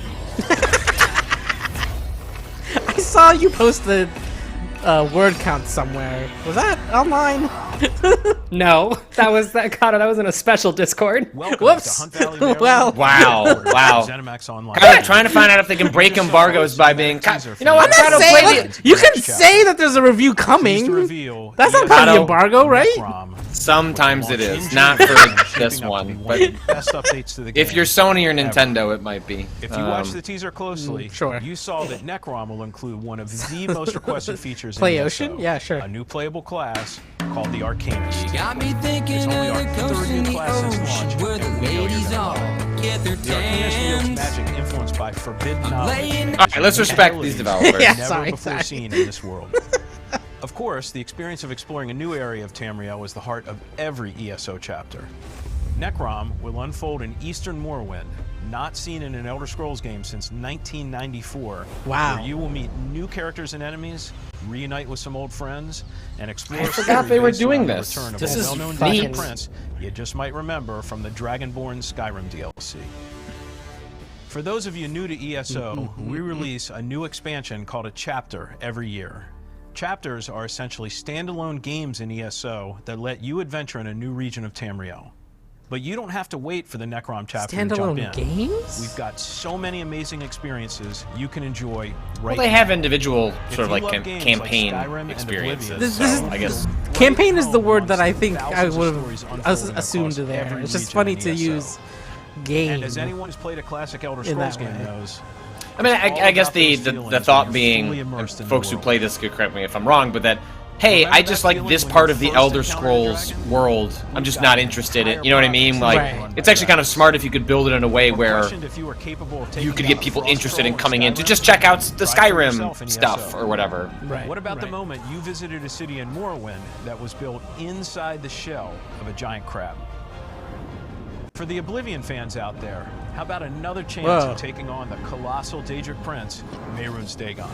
I saw you post the word count somewhere. Was that online? No, that was in a special Discord. Whoops. Well. Wow. ZeniMax Online. Kinda trying to find out if they can break embargoes by being. You know what? I'm not saying, look, you can say that there's a review coming. That's not part of the embargo, right? Sometimes it is, not for this one. But if you're Sony or Nintendo, it might be. If you watch the teaser closely, sure. you saw that Necrom will include one of the most requested features Play in Ocean? ESO, Yeah, sure. a new playable class called the Arcanist. You got me thinking It's only of our the third coast in new the class since launch, ocean where the and we know you're ladies gonna all love it. get their The Arcanist wields tans. magic influenced by forbidden knowledge. Alright, let's respect these developers. Yeah, never sorry, before sorry. seen in this world. Of course, the experience of exploring a new area of Tamriel was the heart of every ESO chapter. Necrom will unfold in Eastern Morrowind, not seen in an Elder Scrolls game since 1994. Wow. Where you will meet new characters and enemies, reunite with some old friends, and explore. I forgot they were based doing around the this. return of This a is well-known neat. Disney prince you just might remember from the Dragonborn Skyrim DLC. For those of you new to ESO, we release a new expansion called a chapter every year. Chapters are essentially standalone games in ESO that let you adventure in a new region of Tamriel. But you don't have to wait for the Necrom chapter to jump in. Standalone games? We've got so many amazing experiences you can enjoy right Well, they now. have individual If sort of you like love games campaign like Skyrim and experiences. Oblivion, This is, I guess campaign is the word that I think I thousands of would stories have unfolding assumed across there. every It's just region funny in to ESO. use game. And as anyone who's played a classic Elder in that Scrolls game way. knows, I mean, it's all I guess about those the feelings thought when you're being, fully and immersed in the folks who world. play this could correct me if I'm wrong, but that, hey, Remember I just that like feeling this when part you of the first Elder encountered a Scrolls dragon? world. I'm just not interested in. You know what I mean? Right. Like, it's actually kind of smart if you could build it in a way where questioned if you were capable of taking you could get down people Frost interested in Troll coming in to Skyrim. just check out the Try for yourself Skyrim in stuff ESO. or whatever. What about the moment you visited a city in Morrowind that was built inside the shell of a giant crab? For the Oblivion fans out there, how about another chance Whoa. of taking on the colossal Daedric Prince, Mehrunes Dagon?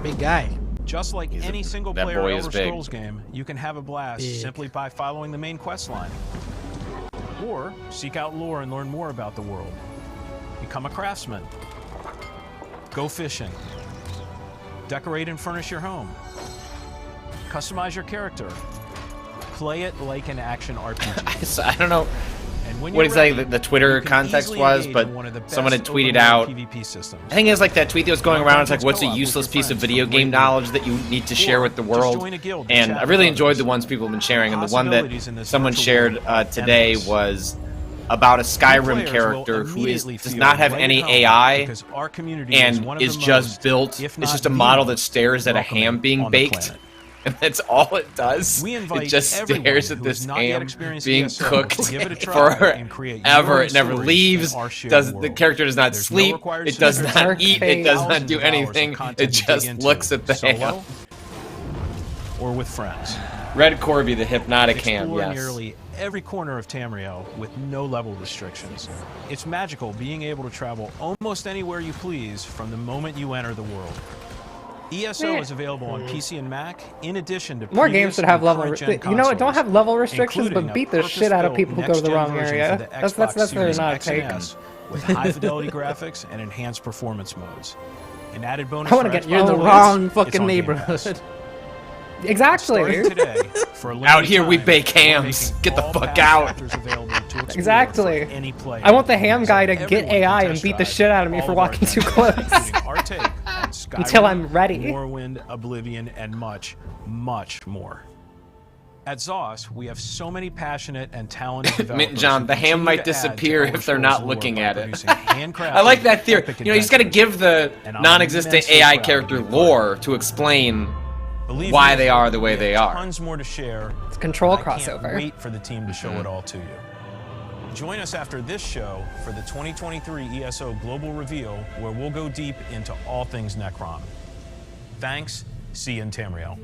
Big guy. Just like any that single-player boy is Elder big. Scrolls game, you can have a blast Big. simply by following the main quest line. Or seek out lore and learn more about the world. Become a craftsman. Go fishing. Decorate and furnish your home. Customize your character. Play it like an action RPG. So, I don't know And when what you're exactly ready, the Twitter you can context easily was, engage but in one of the someone had best tweeted open out. world PvP systems. I think it's like that tweet that was going around. It's like, what's a Co-op with useless your piece of friends video from game Waypoint. knowledge that you need to share with the just world? join a guild and And chat I really with enjoyed others. the ones people have been sharing, and the one that Possibilities in this someone virtual shared world today endless. was about a Skyrim Players character will who immediately does feel not have right any at home AI because our community is and one of is the just most, built. if It's not just a the model that most stares at a welcoming ham being on the baked. planet. And that's all it does. We invite It just everyone stares at who this has not yet ham experienced being ESO cooked to give it a try and create your forever. own It never stories leaves. in our shared The world. character does not There's no sleep. required It does subscription. not eat. It does not Thousands do of hours of anything. content It to dig just into, looks at the ham. solo or with friends. Red Corby, the hypnotic ham. Explore Yes. nearly every corner of Tamriel with no level restrictions. It's magical being able to travel almost anywhere you please from the moment you enter the world. ESO is available on PC and Mac, in addition to More previous games should have and level. current-gen You know what? Don't consoles, have level restrictions, including but a beat the shit out of people who go to the purpose-built wrong next-gen area. version for the That's Xbox their Series not X and take. S with high-fidelity graphics and enhanced performance modes. An added bonus I want to for get Xbox You're in the players, wrong it's fucking on Game Pass. neighborhood. Exactly. Starting today, for a limited Out here, we time, bake we're hams. making Get the all fuck past out. chapters available to explore Exactly. for any player. I want the ham guy to So get everyone AI can and test beat the drive shit out of me all for of our walking too adventures, close. including our take on Skyrim, Until I'm ready. Morrowind, Oblivion, and much, much more. At ZOS, we have so many passionate and talented developers. Mint John, who the ham continue might to add to disappear Elder if they're Scrolls not lore looking by at it. producing handcrafted, I like that theory. epic You know, you just got to adventures. give the And I'm non-existent immensely AI proud to character be part of lore to explain Believe why me, they are the way we they have are. Tons more to share. It's control and I crossover. can't wait for the team to show it all to you. Join us after this show for the 2023 ESO Global Reveal, where we'll go deep into all things Necrom. Thanks. See you in Tamriel.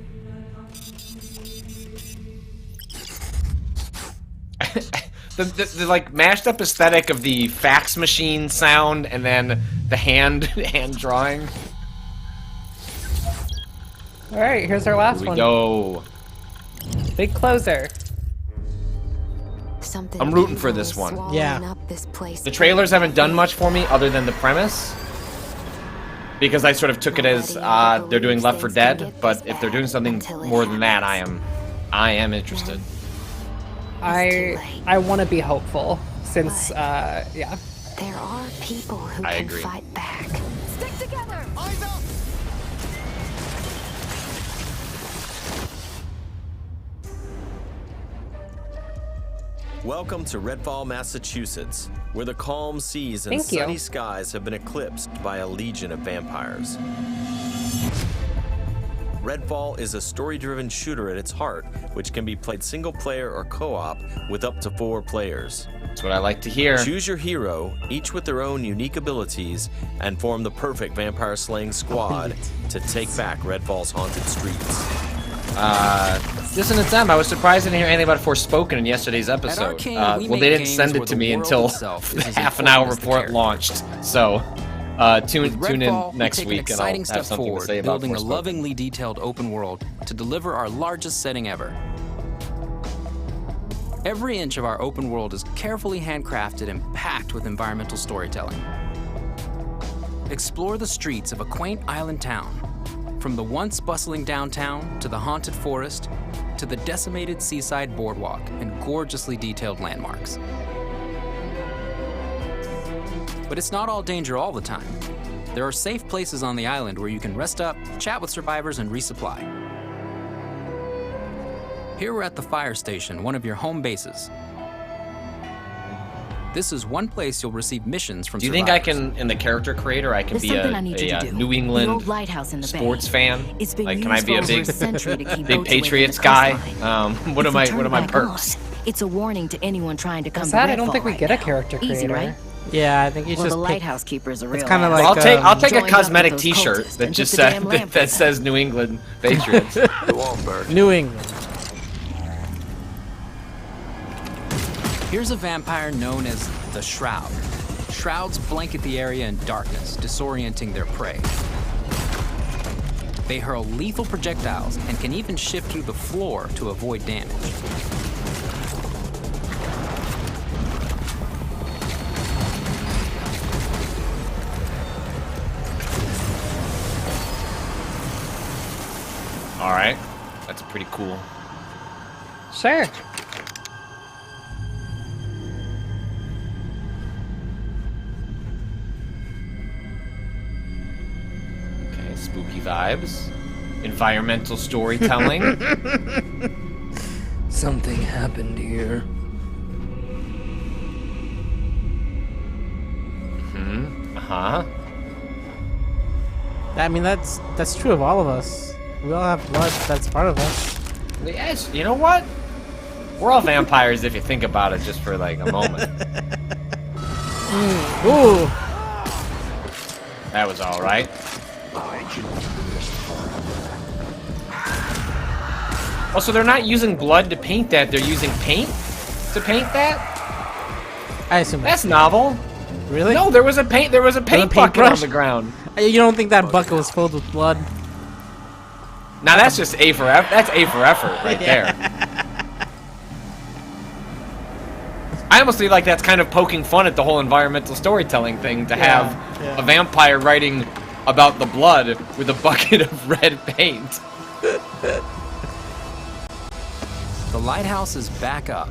The like mashed up aesthetic of the fax machine sound and then the hand drawing. All right, here's our last Here we one. go. Big closer. I'm rooting for this one. Yeah. The trailers haven't done much for me other than the premise. Because I sort of took it as they're doing Left 4 Dead, but if they're doing something more than that, I am interested. I want to be hopeful since yeah. There are people who I can agree. fight back. Stick together. Eyes up. Welcome to Redfall, Massachusetts, where the calm seas and Thank you. sunny skies have been eclipsed by a legion of vampires. Redfall is a story-driven shooter at its heart, which can be played single-player or co-op with up to 4 players. That's what I like to hear. Choose your hero, each with their own unique abilities, and form the perfect vampire-slaying squad to take back Redfall's haunted streets. Listen to them. I was surprised I didn't hear anything about Forspoken in yesterday's episode. Arcane, we Well, make they didn't games send where it to the me world until itself is as half an important hour as the before it characters. launched. So, tune With in Redfall, next we take week an and I'll exciting have step something forward, to say about building a Forspoken. lovingly detailed open world to deliver our largest setting ever. Every inch of our open world is carefully handcrafted and packed with environmental storytelling. Explore the streets of a quaint island town, from the once bustling downtown to the haunted forest to the decimated seaside boardwalk and gorgeously detailed landmarks. But it's not all danger all the time. There are safe places on the island where you can rest up, chat with survivors, and resupply. Here we're at the fire station, one of your home bases. This is one place you'll receive missions from survivors. Do you think I can, in the character creator, I can be a New England sports fan? Like, can I be a big Patriots guy? What are my perks? It's a warning to anyone trying to come to I Redfall don't think we right get a now. character creator. Easy, right? Yeah, I think you Well, just the pick... lighthouse keeper's a real It's kind of ass. like I'll take a Joined up cosmetic with those T-shirt cultists that and just took the says damn lamp that with says New England Patriots. New England. Here's a vampire known as the Shroud. Shrouds blanket the area in darkness, disorienting their prey. They hurl lethal projectiles and can even shift through the floor to avoid damage. All right, that's pretty cool. Sure. Okay, spooky vibes, environmental storytelling. Something happened here. Uh-huh. I mean, that's true of all of us. We all have blood that's part of us. Yes, you know what? We're all vampires if you think about it just for like a moment. Ooh. That was all right. Oh, so they're not using blood to paint that, they're using paint to paint that? I assume that's novel. Really? No, there was a paint bucket paintbrush? on the ground. You don't think that bucket was filled with blood? Now that's just A for effort. That's A for effort right there. I almost feel like that's kind of poking fun at the whole environmental storytelling thing to have a vampire writing about the blood with a bucket of red paint. The lighthouse is back up,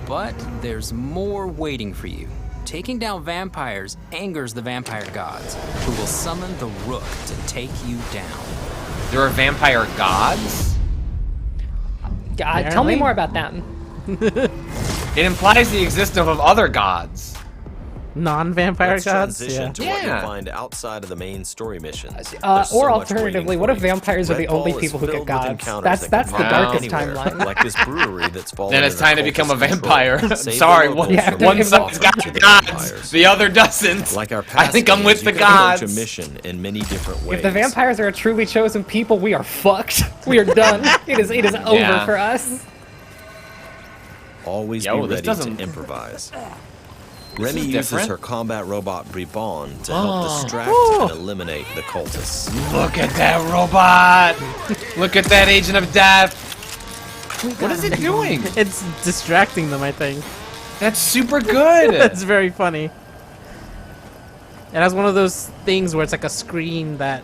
but there's more waiting for you. Taking down vampires angers the vampire gods, who will summon the Rook to take you down. There are vampire gods? God, tell me more about them. It implies the existence of other gods. Non-vampire Let's gods? transition to what Yeah. you'll find outside of the main story missions. There's Or so much alternatively, waiting what for if you. vampires are the only Redfall is people who get filled with gods? encounters That's that the can darkest come anywhere, timeline. like this brewery that's fallen Then it's into time to become a cultist control. vampire. Save Sorry, the one locals from side's being offered got to the gods, vampires. the other doesn't. Like our I past think I'm games, with you the can approach gods. a mission in many different ways. If the vampires are a truly chosen people, we are fucked. We are done. It is over for us. Always Yo, be this ready doesn't- to improvise. This Remy is uses different. her combat robot Bribon to help Oh. distract Woo. and eliminate the cultists. Look at that robot! Look at that agent of death! What is it doing? It's distracting them, I think. That's super good! That's very funny. It has one of those things where it's like a screen that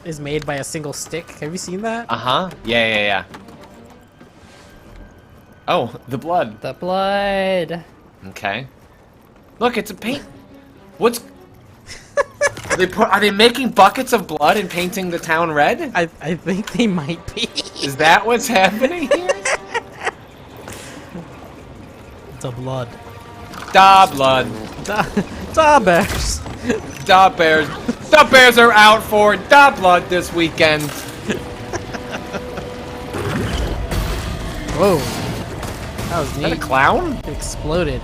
is made by a single stick. Have you seen that? Uh-huh. Yeah. Oh, the blood. The blood. Okay. Look, it's a paint. What's... Are they making buckets of blood and painting the town red? I think they might be. Is that what's happening here? The blood. Da blood. Da bears. Da bears. Da bears are out for da blood this weekend. Whoa. That was Is neat. that a clown? It exploded.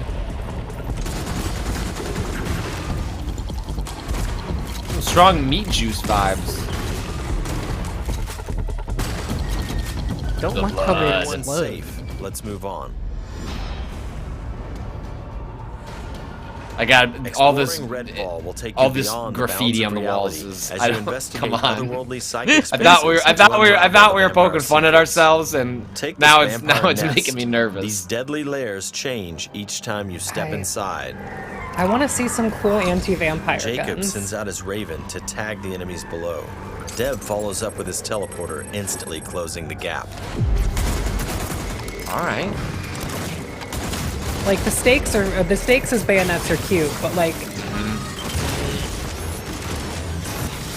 Strong meat juice vibes. Don't The like how they blood and explode. safe. Let's move on. I got all this, Exploring Redfall will take all you this beyond the graffiti bounds on of the walls. reality Is, as I you don't, investigate come on. otherworldly psychic I thought we spaces to unravel were the poking vampire fun at secrets. ourselves, and Take now this it's vampire nest. making me nervous. These deadly layers change each time you step inside. I want to see some cool anti-vampire Jacob guns. sends out his raven to tag the enemies below. Dev follows up with his teleporter, instantly closing the gap. All right. Like the stakes as bayonets are cute, but like.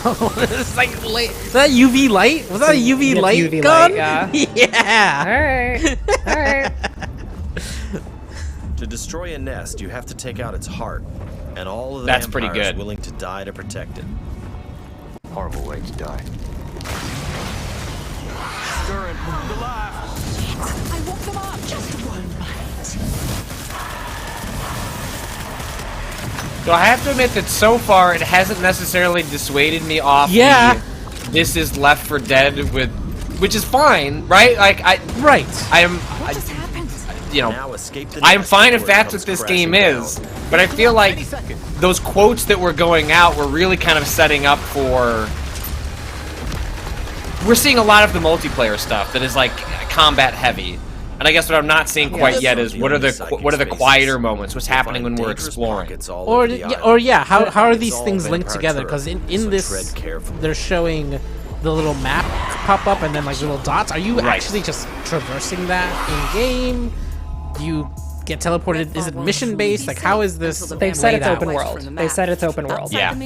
It's like was that UV light? Was that a UV light UV gun? light, yeah. Yeah. All right. To destroy a nest, you have to take out its heart, and all of the That's pretty vampires good. willing to die to protect it. Horrible way to die. Stirring the life. I woke them up. Just one bite. So I have to admit that so far it hasn't necessarily dissuaded me off. Yeah. This is Left 4 Dead which is fine, right? Like I am. You know, I am fine if that's what this game is, but I feel like those quotes that were going out were really kind of setting up for. We're seeing a lot of the multiplayer stuff that is like combat heavy, and I guess what I'm not seeing quite yet is what are the quieter moments? What's happening when we're exploring? Or how are these things linked together? Because in this, they're showing the little map pop up and then like little dots. Are you actually just traversing that in game? Do you get teleported? Is it mission based? Like how is this? They've said it's open world. They said it's open world. Yeah. The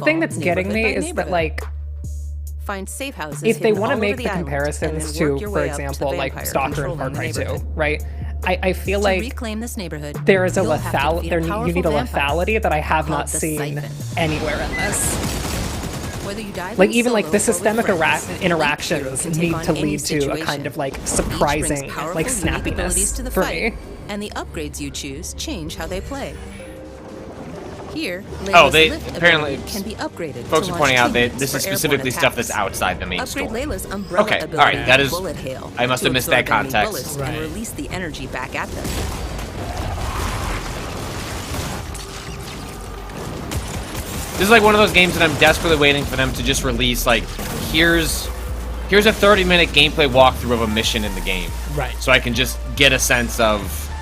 thing that's getting me is that like. Find safe houses. If they want to all make over the island, comparisons and then work to, your for way up to the example, like vampire Stalker and Far Cry controlling 2, the right? I feel To like reclaim this neighborhood, there is a you'll have to defeat a you powerful need a vampire lethality that I have called not the seen Siphon. anywhere in this. Whether you die Like alone even like the solo or with systemic friends, interactions can take need on to any lead to a situation. kind of like Each brings surprising powerful, like unique abilities snappiness to the for fight, me. and the upgrades you choose change how they play. Here, They lift apparently ability can be upgraded. folks to are pointing launch out that teammates this for is airborne specifically stuff attacks. that's outside the main Upgrade story. Layla's umbrella Okay, ability all right, that is. Bullet Hail I must to have missed that absorb enemy context. bullets and release the energy back at them. This is like one of those games that I'm desperately waiting for them to just release. Like, here's a 30-minute gameplay walkthrough of a mission in the game. Right. So I can just get a sense of.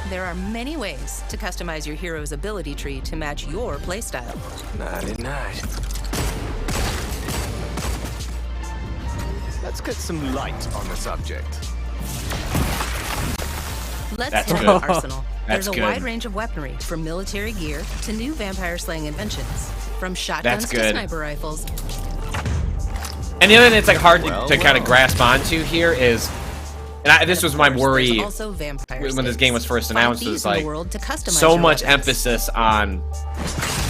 There are many ways to customize your hero's ability tree to match your playstyle. Night. Let's get some light on the subject. Let's That's hit good. the arsenal. That's There's a good. wide range of weaponry, from military gear to new vampire slaying inventions, from shotguns to good. sniper rifles. And the other thing that's like hard to kind of grasp onto here is, this was my worry Also vampire when this game was first Find announced. thieves Is in the like world to customize so your much weapons. emphasis on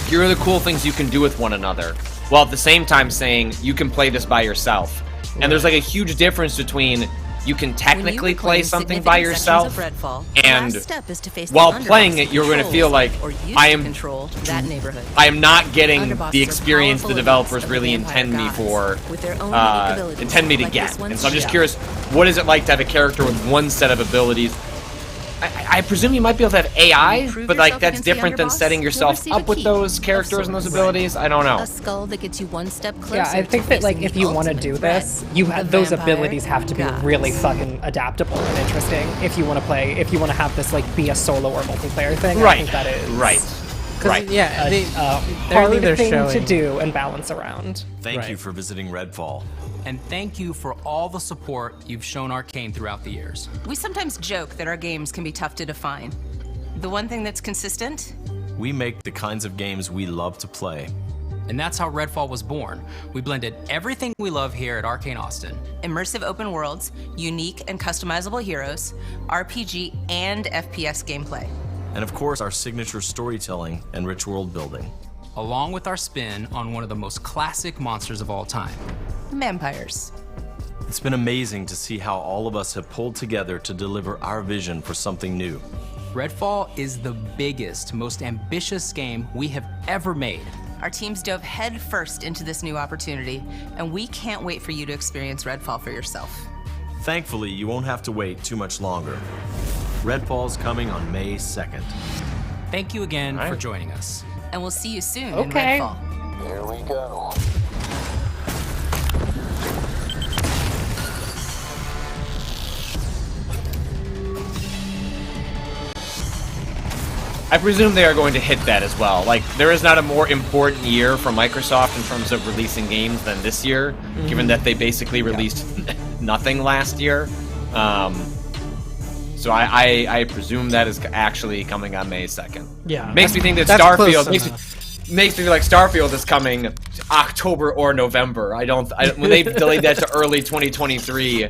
here are the cool things you can do with one another, while at the same time saying you can play this by yourself. And there's like a huge difference between you can technically play something by yourself, and while playing it, you're going to feel like I am not getting the experience the developers really intend me to get. And so I'm just curious, what is it like to have a character with one set of abilities? I presume you might be able to have AI, but like that's different than setting yourself up with those characters and those abilities. I don't know. A skull that gets you one step closer. Yeah, I think to that like facing if the you want to ultimate do threat, this, the those vampire abilities have to be gods. really fucking adaptable and interesting. If you want to play, if you want to have this like be a solo or multiplayer thing, I Right. think that is Right. Right. Yeah, hard they're thing to showing. do and balance around. Thank you for visiting Redfall. And thank you for all the support you've shown Arcane throughout the years. We sometimes joke that our games can be tough to define. The one thing that's consistent? We make the kinds of games we love to play. And that's how Redfall was born. We blended everything we love here at Arcane Austin. Immersive open worlds, unique and customizable heroes, RPG and FPS gameplay. And of course, our signature storytelling and rich world building. Along with our spin on one of the most classic monsters of all time. Vampires. It's been amazing to see how all of us have pulled together to deliver our vision for something new. Redfall is the biggest, most ambitious game we have ever made. Our teams dove head first into this new opportunity, and we can't wait for you to experience Redfall for yourself. Thankfully, you won't have to wait too much longer. Redfall's coming on May 2nd. Thank you again for joining us. And we'll see you soon in Okay. Redfall. Here we go. I presume they are going to hit that as well. Like, there is not a more important year for Microsoft in terms of releasing games than this year, given that they basically released nothing last year. So I presume that is actually coming on May 2nd. Yeah. Makes me think that That's Starfield close makes me feel like Starfield is coming October or November. When they delayed that to early 2023,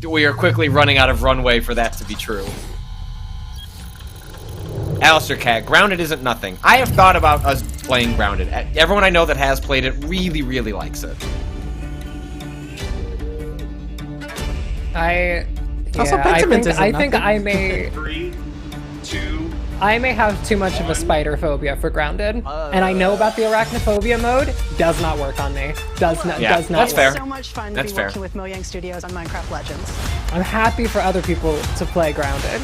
we are quickly running out of runway for that to be true. Alistair Cat, Grounded isn't nothing. I have thought about us playing Grounded. Everyone I know that has played it really, really likes it. I think I may 3, 2. I may have too much of a spider phobia for Grounded, and I know about the arachnophobia mode. Does not work on me. Does not. That's work. fair. So much fun That's to be fair. working with Mojang Studios on Minecraft Legends. I'm happy for other people to play Grounded.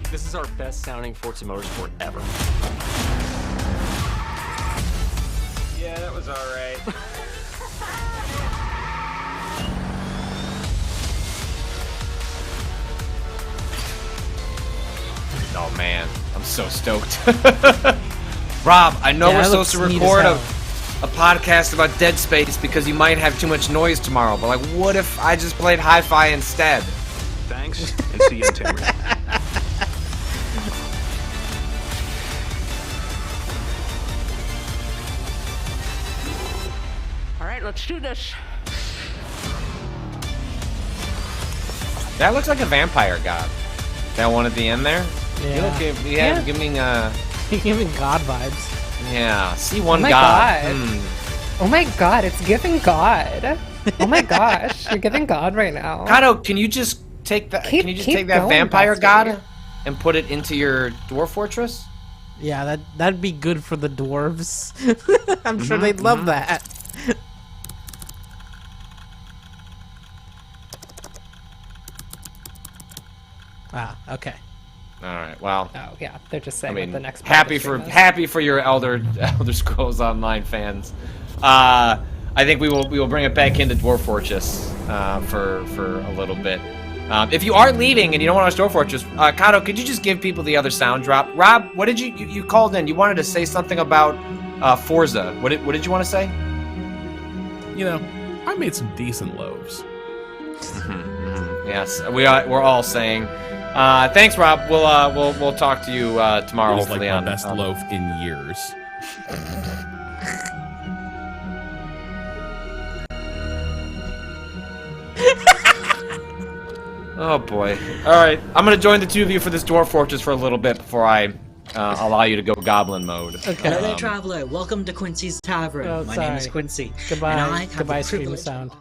This is our best sounding Forza Motorsport ever. Yeah, that was alright. Oh man, I'm so stoked. Rob, I know Yeah, we're that supposed to looks neat record as a podcast about Dead Space because you might have too much noise tomorrow, but like, what if I just played Hi-Fi instead? Thanks, and see you in Tamriel. All right, let's do this. That looks like a vampire god. That one at the end there? Yeah. Giving You're giving God vibes. yeah, see one Oh my god. God. Oh my god, it's giving God. Oh my gosh, you're giving God right now. Cado, can you just take that? Keep- Can you just keep take that going, vampire Bestie. god and put it into your Dwarf Fortress? Yeah, that'd be good for the dwarves. I'm sure they'd love that. Okay. All right. Well. Oh yeah, they're just saying I mean, what the next. happy for your Elder Scrolls Online fans. I think we will bring it back into Dwarf Fortress for a little bit. If you are leaving and you don't want to watch Dwarf Fortress, Cado, could you just give people the other sound drop? Rob, what did you called in? You wanted to say something about Forza. What did you want to say? You know, I made some decent loaves. Yes, we're all saying. Thanks, Rob. We'll talk to you tomorrow. It was like Hopefully my on best loaf in years. Oh boy. All right, I'm gonna join the two of you for this Dwarf Fortress for a little bit before I allow you to go Goblin mode. Okay. Hello there, traveler. Welcome to Quincy's Tavern. Oh, My sorry. name is Quincy. Goodbye. And I have Goodbye, the stream privilege sound. and honor